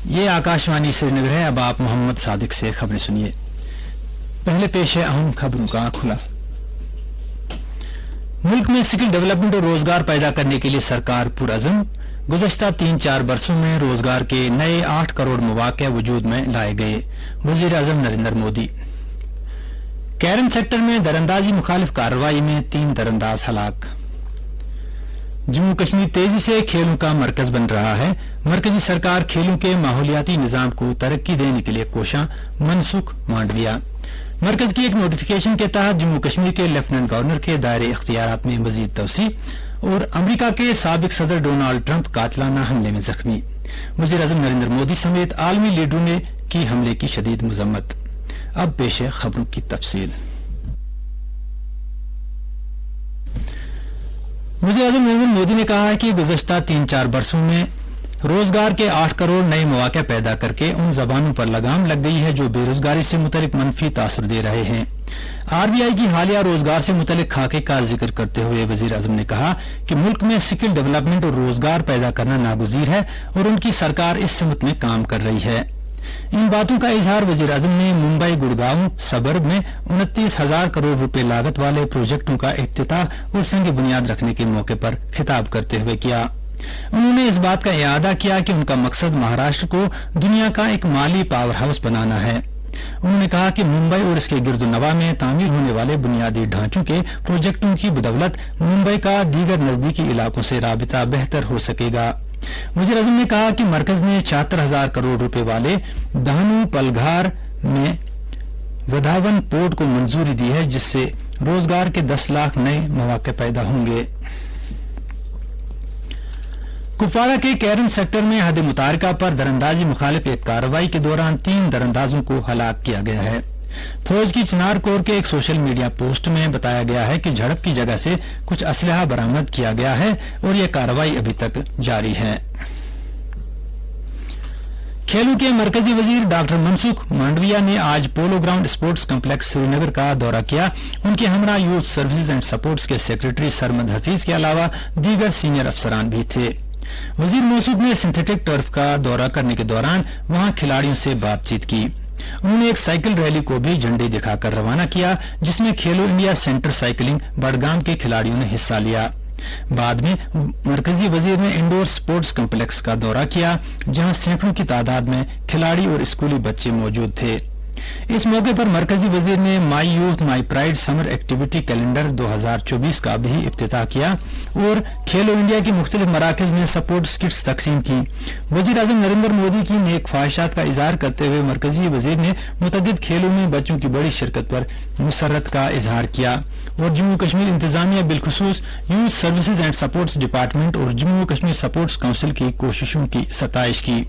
ये आकाशवाणी श्रीनगर है। अब आप मोहम्मद सादिक से खबरें सुनिए। पहले पेश है अहम खबरों का खुलासा। मुल्क में स्किल डेवलपमेंट और रोजगार पैदा करने के लिए सरकार पुरअज़म। गुज़श्ता 3-4 बरसों में रोजगार के नए 8 करोड़ मौक़े वजूद में लाए गए। वज़ीर आज़म नरेंद्र मोदी। कैरन सेक्टर में दरअंदाजी मुखालिफ कार्रवाई में 3 दरअंदाज हलाक। जम्मू कश्मीर तेजी से खेलों का मरकज बन रहा है। मरकजी सरकार खेलों के माहौलियाती निजाम को तरक्की देने के लिए कोशां। मनसुख मांडविया। मरकज की एक नोटिफिकेशन के तहत जम्मू कश्मीर के लेफ्टिनेंट गवर्नर के दायरे इख्तियारात में मजीद तवसी। और अमरीका के साबिक सदर डोनाल्ड ट्रंप कातिलाना हमले में जख्मी। वज़ीर आज़म नरेंद्र मोदी समेत आलमी लीडरों ने की हमले की शदीद मजम्मत। अब पेश है खबरों की तफसील। वज़ीर आज़म नरेंद्र मोदी ने कहा है कि गुज़श्ता 3-4 बरसों में रोजगार के 8 करोड़ नए मौक़े पैदा करके उन जबानों पर लगाम लग गई है जो बेरोजगारी से मुतलिक मनफी तासुर दे रहे हैं। आरबीआई की हालिया रोजगार से मुतलिक खाके का जिक्र करते हुए वज़ीर आज़म ने कहा कि मुल्क में स्किल डेवलपमेंट और रोजगार पैदा करना नागुज़ीर है और उनकी सरकार इस सिमत में काम कर रही है। इन बातों का इजहार वज़ीर आज़म ने मुंबई गुड़गांव सबर्ब में 29,000 करोड़ रुपए लागत वाले प्रोजेक्टों का इफ्तिताह और संग बुनियाद रखने के मौके पर खिताब करते हुए किया। उन्होंने इस बात का इयादा किया कि उनका मकसद महाराष्ट्र को दुनिया का एक माली पावर हाउस बनाना है। उन्होंने कहा कि मुंबई और इसके गिरदोनवा में तामीर होने वाले बुनियादी ढांचों के प्रोजेक्टों की बदौलत मुंबई का दीगर नजदीकी इलाकों से राबिता बेहतर हो सकेगा। वज़ीर आज़म ने कहा कि मरकज ने 76,000 करोड़ रुपए वाले दहनु पलघार में वधावन पोर्ट को मंजूरी दी है, जिससे रोजगार के 10 लाख नए मौके पैदा होंगे। कुपवाड़ा के कैरन सेक्टर में हद मुतारका पर दरअंदाजी मुखालिफ एक कार्रवाई के दौरान 3 दरअंदाजों को हलाक किया गया है। फौज की चिनार कोर के एक सोशल मीडिया पोस्ट में बताया गया है कि झड़प की जगह से कुछ असलहा बरामद किया गया है और यह कार्रवाई अभी तक जारी है। खेलों के मरकजी वजीर डॉक्टर मनसुख मांडविया ने आज polo ground sports complex Srinagar का दौरा किया। उनके हमरा यूथ सर्विसेज एंड सपोर्ट्स के सेक्रेटरी सरमद हफीज के अलावा दीगर सीनियर अफसरान भी थे। वजीर मौसूद ने सिंथेटिक टर्फ का दौरा करने के दौरान वहां खिलाड़ियों से बातचीत की। उन्होंने एक साइकिल रैली को भी झंडी दिखाकर रवाना किया, जिसमें खेलो इंडिया सेंटर साइकिलिंग बडगाम के खिलाड़ियों ने हिस्सा लिया। बाद में मरकजी वजीर ने इंडोर स्पोर्ट्स कम्प्लेक्स का दौरा किया, जहां सैकड़ों की तादाद में खिलाड़ी और स्कूली बच्चे मौजूद थे। इस मौके पर मरकजी वजीर ने माई youth my pride summer activity calendar 2024 का भी इफ्तिताह किया और खेलो इंडिया की मुख्तलिफ मराकज में सपोर्ट किट्स तकसीम की। वजीर आज़म नरेंद्र मोदी की नेक ख्वाहिशात का इजहार करते हुए मरकजी वजीर ने मुतअद्दिद खेलों में बच्चों की बड़ी शिरकत पर मुसर्रत का इजहार किया और जम्मू कश्मीर इंतजामिया बिलखुसूस youth services and sports department और जम्मू कश्मीर सपोर्ट्स काउंसिल की कोशिशों की सताइश की।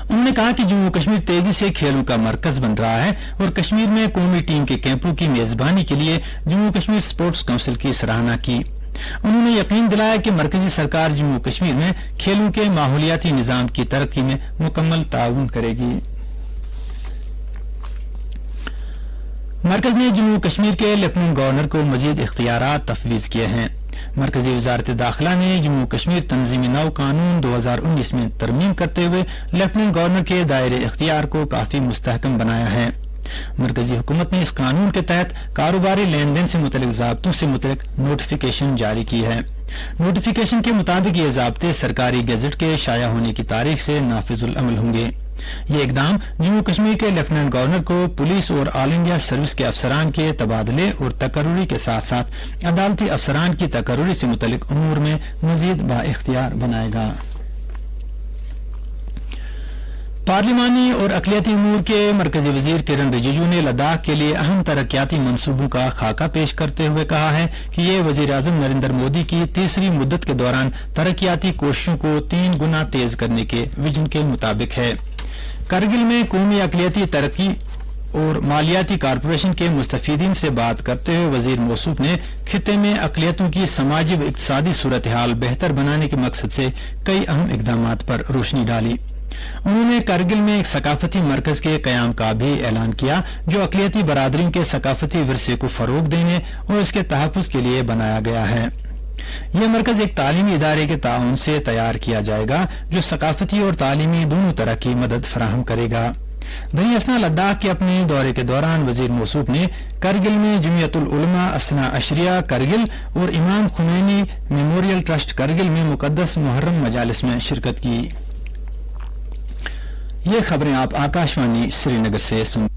उन्होंने कहा कि जम्मू कश्मीर तेजी से खेलों का मरकज बन रहा है और कश्मीर में कौमी टीम के कैंपों की मेजबानी के लिए जम्मू कश्मीर स्पोर्ट्स काउंसिल की सराहना की। उन्होंने यकीन दिलाया कि मरकजी सरकार जम्मू कश्मीर में खेलों के माहौलियाती निजाम की तरक्की में मुकम्मल ताउन करेगी। मरकज ने जम्मू कश्मीर के लेफ्टिनेंट गवर्नर को मजीद इख्तियारात तफवीज किए हैं। मरकजी वजारत दाखिला ने जम्मू कश्मीर तंजीमी नौ कानून 2019 में तरमीम करते हुए लेफ्टिनेंट गवर्नर के दायरे इख्तियार को काफी मुस्तहकम बनाया है। मरकजी हुकूमत ने इस कानून के तहत कारोबारी लेन देन से मुतलिक ज़ाब्तों से मुतलिक नोटिफिकेशन जारी की है। नोटिफिकेशन के मुताबिक ये ज़ाब्ते सरकारी गजट के शाया होने की तारीख से नाफिजुल अमल होंगे। ये इकदाम जम्मू कश्मीर के लेफ्टिनेंट गवर्नर को पुलिस और ऑल इंडिया सर्विस के अफसरान के तबादले और तकर्रुरी के साथ साथ अदालती अफसरान की तकर्रुरी से मुतलिक उमूर में मजीद बाइख्तियार बनाएगा। पार्लिमानी और अक़लियती उमूर के मरकजी वजीर किरण रिजिजू ने लद्दाख के लिए अहम तरक्याती मंसूबों का खाका पेश करते हुए कहा है कि ये वजीर आज़म नरेंद्र मोदी की तीसरी मुद्दत के दौरान तरक्याती कोशिशों को 3 गुना तेज करने के विजन के मुताबिक है। करगिल में कौमी अक़लियती तरक्की और मालियाती कारपोरेशन के मुस्तफीदीन से बात करते हुए वजीर मौसूफ ने खित्ते में अक़लियतों की समाजी व इक़्तिसादी सूरत हाल बेहतर बनाने के मकसद से कई अहम इक़दामात पर रोशनी डाली। उन्होंने करगिल में एक सकाफती मरकज के कयाम का भी ऐलान किया, जो अक़लियती बरादरियों के सकाफती विरसे को फरोग देने और इसके तहफ़्फ़ुज़ के लिए बनाया गया है। यह मरकज एक तालीमी इदारे के ताउन से तैयार किया जाएगा जो सकाफती और तालीमी दोनों तरह की मदद फराहम करेगा। दरी असना लद्दाख के अपने दौरे के दौरान वजीर मौसूफ ने करगिल में जमियतुल उलमा असना अशरिया करगिल और इमाम खुमैनी मेमोरियल ट्रस्ट करगिल में मुकद्दस मुहर्रम मजालिस में शिरकत की। ये खबरें आप आकाशवाणी श्रीनगर से सुन।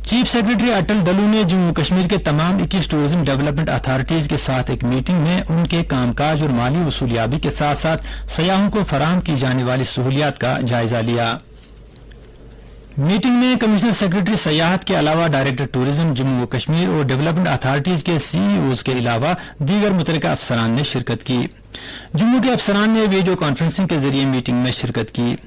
चीफ सेक्रेटरी अटल डल्लू ने जम्मू कश्मीर के तमाम 21 टूरिज्म डेवलपमेंट अथॉरिटीज के साथ एक मीटिंग में उनके कामकाज और माली वसूलियाबी के साथ साथ सयाहों को फराहम की जाने वाली सहूलियात का जायजा लिया। मीटिंग में कमिश्नर सेक्रेटरी सयाहत के अलावा डायरेक्टर टूरिज्म जम्मू कश्मीर और डेवलपमेंट अथॉरिटीज के सीईओज के अलावा दीगर मुतल्लिका अफसरान ने शिरकत की। जम्मू के अफसरान ने वीडियो कॉन्फ्रेंसिंग के जरिए मीटिंग में शिरकत की।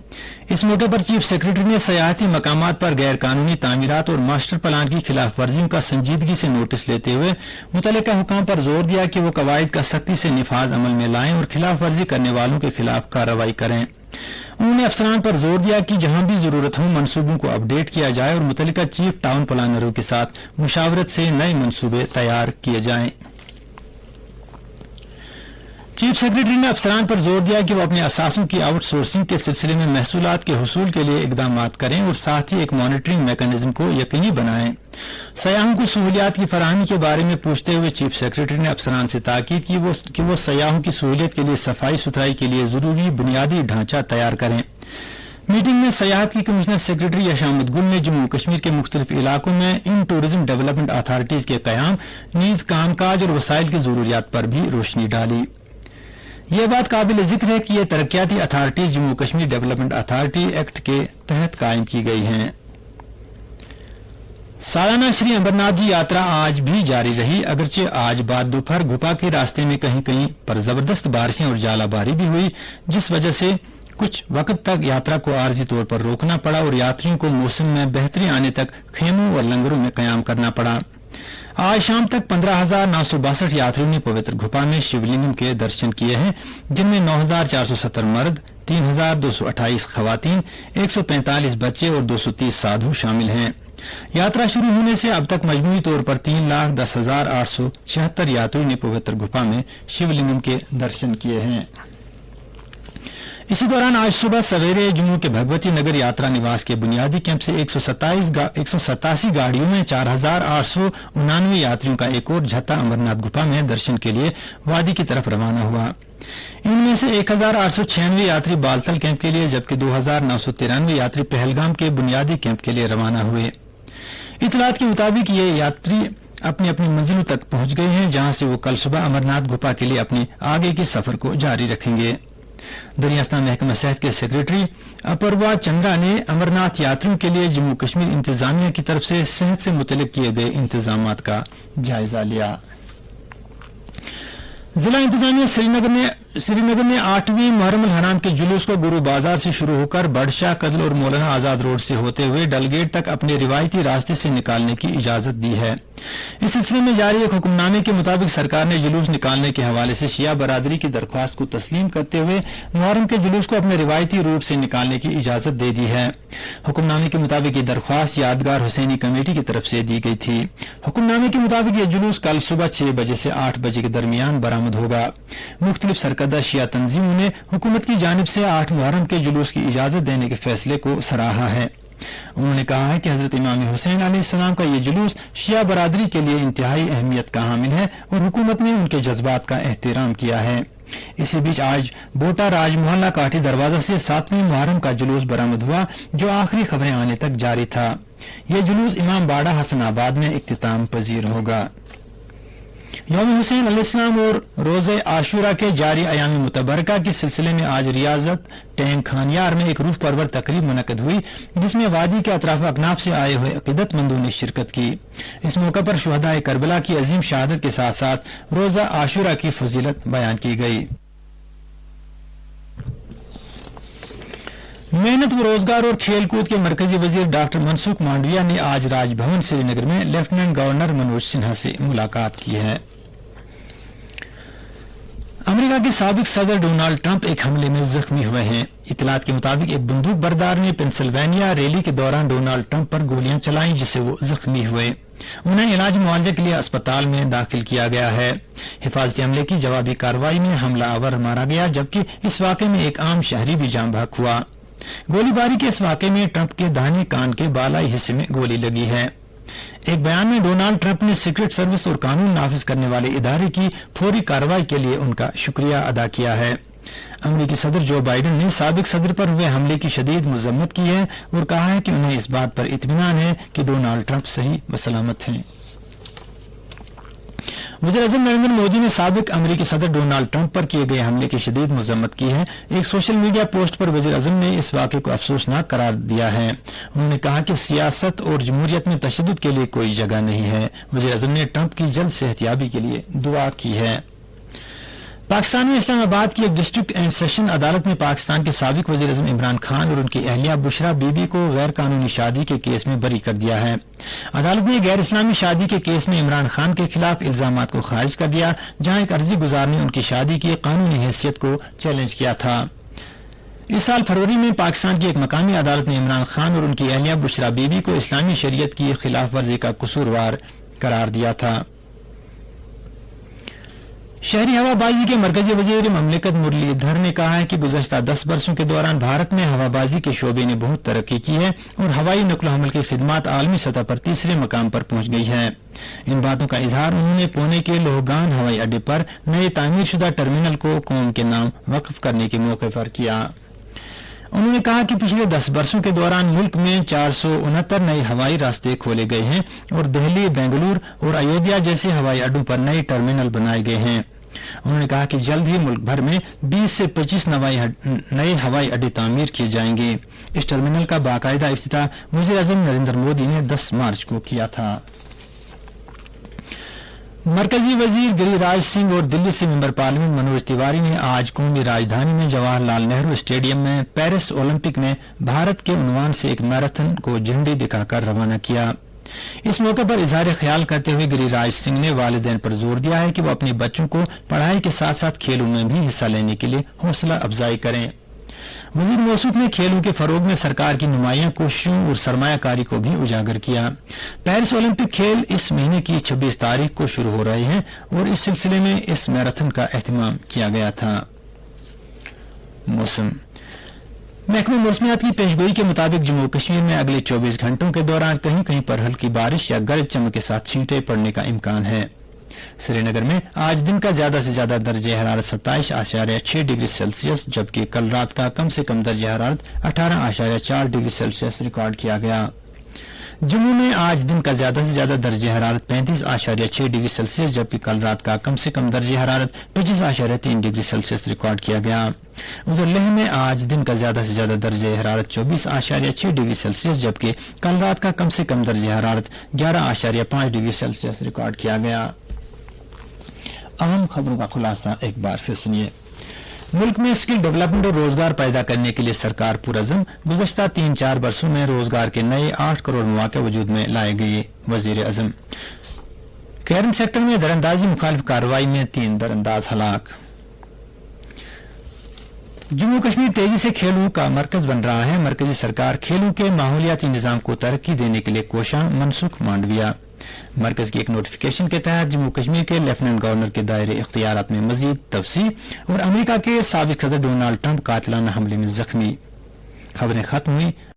इस मौके पर चीफ सेक्रेटरी ने सयाहती मकामात पर गैर कानूनी तामीरात और मास्टर प्लान की खिलाफ वर्जियों का संजीदगी से नोटिस लेते हुए मुतल्लिका हुकाम पर जोर दिया कि वो कवायद का सख्ती से निफाज अमल में लाएं और खिलाफ वर्जी करने वालों के खिलाफ कार्रवाई करें। उन्होंने अफसरान पर जोर दिया कि जहां भी जरूरत हो मनसूबों को अपडेट किया जाए और मुतल्लिका चीफ टाउन प्लानरों के साथ मुशावरत से नए मनसूबे तैयार किए जाएं। चीफ सेक्रेटरी ने अफसरान पर जोर दिया कि वो अपने असासों की आउटसोर्सिंग के सिलसिले में महसूलात के हुसूल के लिए इकदाम करें और साथ ही एक मॉनिटरिंग मैकेनिज्म को यकीनी बनाएं। सयाहों को सहूलियात की फराहमी के बारे में पूछते हुए चीफ सेक्रेटरी ने अफसरान से ताकीद की कि वो सयाहों की सहूलियत के लिए सफाई सुथराई के लिए जरूरी बुनियादी ढांचा तैयार करें। मीटिंग में सयाहत की कमिश्नर सेक्रेटरी यशामुद गुल ने जम्मू कश्मीर के मुख्तलिफ इलाकों में इन टूरिज्म डेवलपमेंट अथॉरिटीज के कयाम नीज कामकाज और वसाइल की जरूरियात पर भी रोशनी डाली। यह बात काबिल जिक्र है कि ये तरक्याती authorities Jammu Kashmir development authority act के तहत कायम की गई हैं। सालाना श्री अमरनाथ जी यात्रा आज भी जारी रही, अगरचे आज बाद दोपहर गुफा के रास्ते में कहीं कहीं पर जबरदस्त बारिशें और जालाबारी भी हुई, जिस वजह से कुछ वक्त तक यात्रा को आर्जी तौर पर रोकना पड़ा और यात्रियों को मौसम में बेहतरी आने तक खेमों और लंगरों में कयाम करना पड़ा। आज शाम तक 15,962 यात्रियों ने पवित्र गुफा में शिवलिंगम के दर्शन किए हैं, जिनमें 9,470 मर्द, 3,228 खवातीन, 145 बच्चे और 230 साधु शामिल हैं। यात्रा शुरू होने से अब तक मजमूई तौर पर 3,10,876 यात्रियों ने पवित्र गुफा में शिवलिंगम के दर्शन किए हैं। इसी दौरान आज सुबह सवेरे जम्मू के भगवती नगर यात्रा निवास के बुनियादी कैंप से 187 गाड़ियों में 4,899 यात्रियों का एक और जत्था अमरनाथ गुफा में दर्शन के लिए वादी की तरफ रवाना हुआ। इनमें से 1,896 यात्री बालतल कैंप के लिए जबकि 2,993 यात्री पहलगाम के बुनियादी कैंप के लिए रवाना हुए। इतलात के मुताबिक ये यात्री अपनी अपनी मंजिलों तक पहुंच गए हैं, जहां से वो कल सुबह अमरनाथ गुफा के लिए अपने आगे के सफर को जारी रखेंगे। दरियास्ता महकमा सेहत के सेक्रेटरी अपर्वा चंद्रा ने अमरनाथ यात्रियों के लिए जम्मू कश्मीर इंतजामिया की तरफ से सेहत से मुतल्लिक किए गए इंतजामात का जायजा लिया। जिला इंतजामिया श्रीनगर ने 8वीं मुहर्रम हराम के जुलूस को गुरु बाजार से शुरू होकर बड़शाह कदल और मौलाना आजाद रोड से होते हुए डलगेट तक अपने रिवायती रास्ते से निकालने की इजाजत दी है। इस सिलसिले में जारी एक हुक्मनामे के मुताबिक सरकार ने जुलूस निकालने के हवाले से शिया बरादरी की दरख्वास्त को तस्लीम करते हुए मुहर्रम के जुलूस को अपने रिवायती रूट से निकालने की इजाजत दे दी है। हुक्मनामे के मुताबिक ये दरख्वास्त यादगार हुसैनी कमेटी की तरफ से दी गई थी। हुक्मनामे के मुताबिक ये जुलूस कल सुबह 6 बजे से 8 बजे के दरमियान बरामद होगा। मुख्तलिफ सरकर्दा शिया तंजीमों ने हुकूमत की जानिब से 8 मुहर्रम के जुलूस की इजाजत देने के फैसले को सराहा है। उन्होंने कहा है कि हजरत इमाम हुसैन अलैहिस्सलाम का ये जुलूस शिया बरादरी के लिए इंतहाई अहमियत का हामिल है और हुकूमत ने उनके जज्बात का एहतराम किया है। इसी बीच आज बोटा राज मोहल्ला काठी दरवाजा से 7वीं मुहर्रम का जुलूस बरामद हुआ, जो आखिरी खबरें आने तक जारी था। यह जुलूस इमाम बाड़ा हसनाबाद में इख्तिताम पजीर होगा। यौम हुसैन अलैहिस्सलाम और रोज़े आशूरा के जारी अयामी मुतबरका के सिलसिले में आज रियाजत टैंक खानियार में एक रूह परवर तकरीब मुनक्कद हुई, जिसमें वादी के अतराफ अकनाफ से आए हुए अकीदतमंदों ने शिरकत की। इस मौके पर शुहदाए करबला की अजीम शहादत के साथ साथ रोज़ा आशूरा की फजीलत बयान की गई। मेहनत व रोजगार और खेल कूद के मरकजी वजीर डॉक्टर मनसुख मांडविया ने आज राजभवन श्रीनगर में लेफ्टिनेंट गवर्नर मनोज सिन्हा से मुलाकात की है। अमेरिका के साबिक सदर डोनाल्ड ट्रंप एक हमले में जख्मी हुए हैं। इतलात के मुताबिक एक बंदूक बरदार ने पेंसिल्वेनिया रैली के दौरान डोनाल्ड ट्रंप पर गोलियां चलाईं, जिससे वो जख्मी हुए। उन्हें इलाज मुआवजे के लिए अस्पताल में दाखिल किया गया है। हिफाजती हमले की जवाबी कार्रवाई में हमलावर मारा गया, जबकि इस वाकये में एक आम शहरी भी जाँ बहक हुआ। गोलीबारी के इस वाकये में ट्रंप के दाहिने कान के बालाई हिस्से में गोली लगी है। एक बयान में डोनाल्ड ट्रंप ने सीक्रेट सर्विस और कानून नाफिज करने वाले इदारे की फौरी कार्रवाई के लिए उनका शुक्रिया अदा किया है। अमेरिकी सदर जो बाइडेन ने साबिक सदर पर हुए हमले की शदीद मजम्मत की है और कहा है कि उन्हें इस बात पर इत्मीनान है कि डोनाल्ड ट्रंप सही व सलामत हैं। वज़ीर-ए-आज़म नरेंद्र मोदी ने साबिक अमेरिकी सदर डोनाल्ड ट्रंप पर किए गए हमले की शदीद मजम्मत की है। एक सोशल मीडिया पोस्ट पर वज़ीर-ए-आज़म ने इस वाक़े को अफसोसनाक करार दिया है। उन्होंने कहा कि सियासत और जमहूरियत में तशद्दुद के लिए कोई जगह नहीं है। वज़ीर-ए-आज़म ने ट्रंप की जल्द सेहतयाबी के लिए दुआ की है। पाकिस्तान में इस्लामाबाद की एक डिस्ट्रिक्ट एंड सेशन अदालत ने पाकिस्तान के साबिक वज़ीर-ए-आज़म इमरान खान और उनकी अहलिया बुशरा बीबी को गैर कानूनी शादी के केस में बरी कर दिया है। अदालत ने गैर इस्लामी शादी के केस में इमरान खान के खिलाफ इल्जामात को खारिज कर दिया, जहां एक अर्जी गुजार ने उनकी शादी की कानूनी हैसियत को चैलेंज किया था। इस साल फरवरी में पाकिस्तान की एक मकामी अदालत ने इमरान खान और उनकी अहलिया बुशरा बीबी को इस्लामी शरीयत की खिलाफ वर्जी का कसूरवार करार दिया था। शहरी हवाबाजी के मरकजी वजीर ममलिकत मुरलीधर ने कहा है कि गुज़श्ता 10 बरसों के दौरान भारत में हवाबाजी के शोबे ने बहुत तरक्की की है और हवाई नक्ल हमल की खिदमत आलमी सतह पर तीसरे मकाम पर पहुंच गई है। इन बातों का इजहार उन्होंने पुणे के लोहगान हवाई अड्डे पर नए तामीरशुदा टर्मिनल को कौम के नाम वक्फ करने के मौके पर किया। उन्होंने कहा कि पिछले 10 बरसों के दौरान मुल्क में 469 नए हवाई रास्ते खोले गए हैं और दिल्ली, बेंगलुरु और अयोध्या जैसे हवाई अड्डों पर नए टर्मिनल बनाए गए हैं। उन्होंने कहा कि जल्द ही मुल्क भर में 20 से 25 नए हवाई अड्डे तामीर किए जाएंगे। इस टर्मिनल का बाकायदा इफ्तिताह वज़ीर-ए-आज़म नरेंद्र मोदी ने 10 मार्च को किया था। मरकजी वजीर गिरिराज सिंह और दिल्ली से मेंबर पार्लियामेंट मनोज तिवारी ने आज कौमी राजधानी में जवाहरलाल नेहरू स्टेडियम में पेरिस ओलंपिक में भारत के उन्वान से एक मैराथन को झंडी दिखाकर रवाना किया। इस मौके पर इजहार ख्याल करते हुए गिरिराज सिंह ने वालिदैन पर जोर दिया है कि वो अपने बच्चों को पढ़ाई के साथ साथ खेलों में भी हिस्सा लेने के लिए हौसला अफजाई करें। वजीर मौसूफ ने खेलों के फरोग में सरकार की नुमायां कोशिशों और सरमायाकारी को भी उजागर किया। पेरिस ओलंपिक खेल इस महीने की 26 तारीख को शुरू हो रहे हैं और इस सिलसिले में इस मैराथन का एहतमाम किया गया था। मौसम महकमा मौसमियात की पेशगोई के मुताबिक जम्मू कश्मीर में अगले 24 घंटों के दौरान कहीं कहीं पर हल्की बारिश या गरज चमक के साथ छींटे पड़ने का इम्कान है। श्रीनगर में आज दिन का ज्यादा से ज्यादा दर्जे हरारत 27.6 डिग्री सेल्सियस, जबकि कल रात का कम से कम दर्जे हरारत 18.4 डिग्री सेल्सियस रिकॉर्ड किया गया। जम्मू में आज दिन का ज्यादा से ज्यादा दर्जे हरारत 35.6 डिग्री सेल्सियस, जबकि कल रात का कम से कम दर्जे हरारत 25.3 डिग्री सेल्सियस रिकॉर्ड किया गया। उधर लेह में आज दिन का ज्यादा से ज्यादा दर्जे हरारत 24.6 डिग्री सेल्सियस, जबकि कल रात का कम से कम दर्जे हरारत 11.5 डिग्री सेल्सियस रिकॉर्ड किया गया। अहम खबरों का खुलासा एक बार फिर सुनिए। मुल्क में स्किल डेवलपमेंट और रोजगार पैदा करने के लिए सरकार पुरअज़्म। गुज़श्ता 3-4 वर्षों में रोजगार के नए 8 करोड़ मौके वजूद में लाए गए। वज़ीर-ए-आज़म कैरन सेक्टर में दरअंदाजी मुखालिफ कार्रवाई में 3 दरअंदाज हलाक। जम्मू कश्मीर तेजी से खेलों का मरकज बन रहा है। मरकजी सरकार खेलों के माहौलियाती निजाम को तरक्की देने के लिए कोशां। मनसुख मांडविया मरकज की एक नोटिफिकेशन के तहत जम्मू कश्मीर के लेफ्टिनेंट गवर्नर के दायरे इख्तियारात में मजीद तवसी और अमेरिका के साबिक सदर डोनाल्ड ट्रंप कातिलाना हमले में जख्मी। खबरें खत्म हुई।